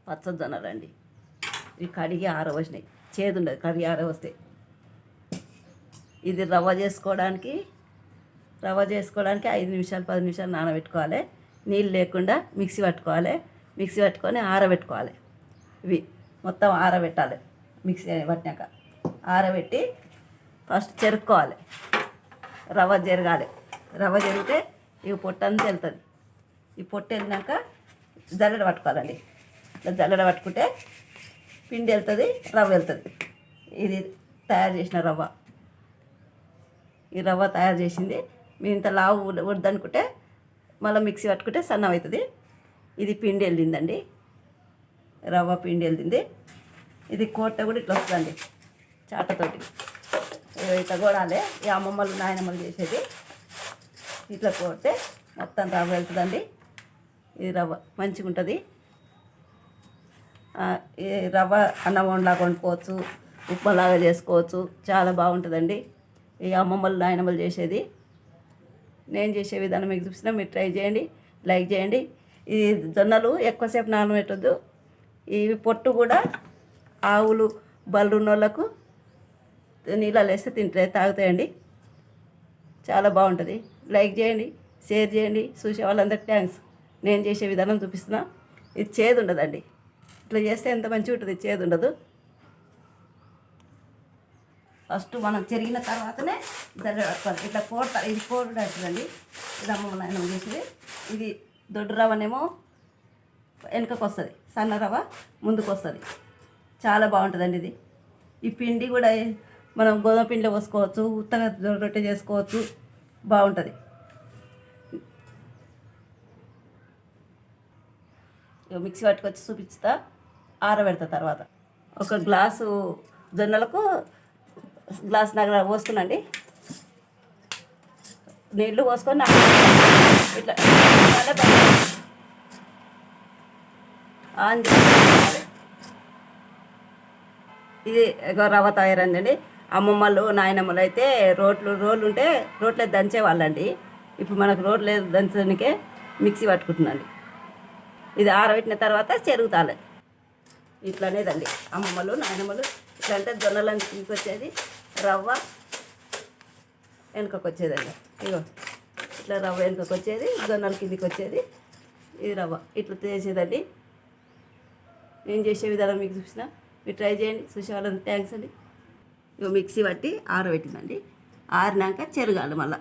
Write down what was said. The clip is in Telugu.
పచ్చజొన్నలండి. ఇవి కడిగి ఆరవసినాయి, చేదు ఉండదు కడిగి ఆరవస్తే. ఇది రవ్వ చేసుకోవడానికి 5 నిమిషాలు 10 నిమిషాలు నానబెట్టుకోవాలి. నీళ్ళు లేకుండా మిక్సీ పట్టుకోవాలి. మిక్సీ పట్టుకొని ఆరబెట్టుకోవాలి. ఇవి మొత్తం ఆరబెట్టాలి. మిక్సీ పట్టినాక ఆరబెట్టి ఫస్ట్ చెరుక్కోవాలి. రవ్వ జరగాలి. రవ్వ జరిగితే ఇవి పొట్టంతా వెళ్తుంది. ఈ పొట్టు వెళ్ళినాక జల్లెడ పట్టుకోవాలండి. ఇట్లా జల్లెడ పట్టుకుంటే పిండి వెళ్తుంది, రవ్వ వెళ్తుంది. ఇది తయారు చేసిన రవ్వ. ఈ రవ్వ తయారు చేసింది. మీరు ఇంత లావు వద్దనుకుంటే మళ్ళీ మిక్సీ పట్టుకుంటే సన్నం అవుతుంది. ఇది పిండి వెళ్ళిందండి, రవ్వ పిండి వెళ్ళింది. ఇది కోట కూడా ఇట్లా వస్తుందండి, చాటతోటి ఇట్లా కొడాలి. ఈ అమ్మమ్మలు నాయనమ్మలు చేసేది ఇట్లా కొడితే మొత్తం రవ్వ వెళ్తుందండి. ఇది రవ్వ మంచిగా ఉంటుంది. ఈ రవ్వ అన్నం వండలాగా వండుకోవచ్చు, ఉప్మాలాగా చేసుకోవచ్చు, చాలా బాగుంటుందండి. ఈ అమ్మమ్మలు నాయనమ్మలు చేసేది. నేను చేసే విధానం మీకు చూపిస్తున్నా, మీరు ట్రై చేయండి, లైక్ చేయండి. ఈ జొన్నలు ఎక్కువసేపు నానబెట్టద్దు. ఇవి పొట్టు కూడా ఆవులు బళ్ళు ఉన్న వాళ్ళకు నీళ్ళలో వేస్తే తాగుతాయండి. చాలా బాగుంటుంది. లైక్ చేయండి, షేర్ చేయండి. చూసే వాళ్ళందరికీ థ్యాంక్స్. నేను చేసే విధానం చూపిస్తున్నా. ఇది చేదు ఉండదండి. ఇట్లా చేస్తే ఎంత మంచిగా ఉంటుంది, చేదు ఉండదు. ఫస్ట్ మనం చెరిగిన తర్వాతనే పట్టుకోవాలి. ఇట్లా కోడతారు. ఇది కోడు అవుతుందండి. ఇది అమ్మ నాయనమ్మ చేసేది. ఇది దొడ్డు రవ్వనేమో వెనుకకు వస్తుంది, సన్న రవ్వ ముందుకు వస్తుంది. చాలా బాగుంటుందండి ఇది. ఈ పిండి కూడా మనం గోధుమ పిండిలో పోసుకోవచ్చు, ఉత్తగా రొట్టె చేసుకోవచ్చు, బాగుంటుంది. మిక్సీ పట్టుకొచ్చి చూపిస్తా, ఆరబెడతా. తర్వాత ఒక గ్లాసు జొన్నలకు గ్లాస్ నగర పోసుకునండి. నీళ్ళు పోసుకొని ఇట్లా ఆన్ చేసుకోవాలి. ఇది రవ్వ తయారైందండి. అమ్మమ్మలు నాయనమ్మలు అయితే రోళ్ళు ఉంటే రోట్లో దంచేవాళ్ళండి. ఇప్పుడు మనకు రోడ్లు దంచడానికే మిక్సీ పట్టుకుంటుందండి. ఇది ఆరబెట్టిన తర్వాత చెరుగుతాలి. ఇట్లనేదండి అమ్మమ్మలు నాయనమ్మలు. ఇట్లా అంటే జొన్నలని కిందకి వచ్చేది, రవ్వ వెనుకకు వచ్చేదండి. ఇగో ఇట్లా రవ్వ వెనుకకు వచ్చేది, జొన్నల కిందికి వచ్చేది. ఇది రవ్వ ఇట్లా చేసేదండి. నేను చేసే విధానం మీకు చూసిన, మీరు ట్రై చేయండి. చూసే వాళ్ళని థ్యాంక్స్ అండి. ఇగో మిక్సీ పట్టి ఆరబెట్టిందండి. ఆరినాక చెరగాలి మళ్ళీ.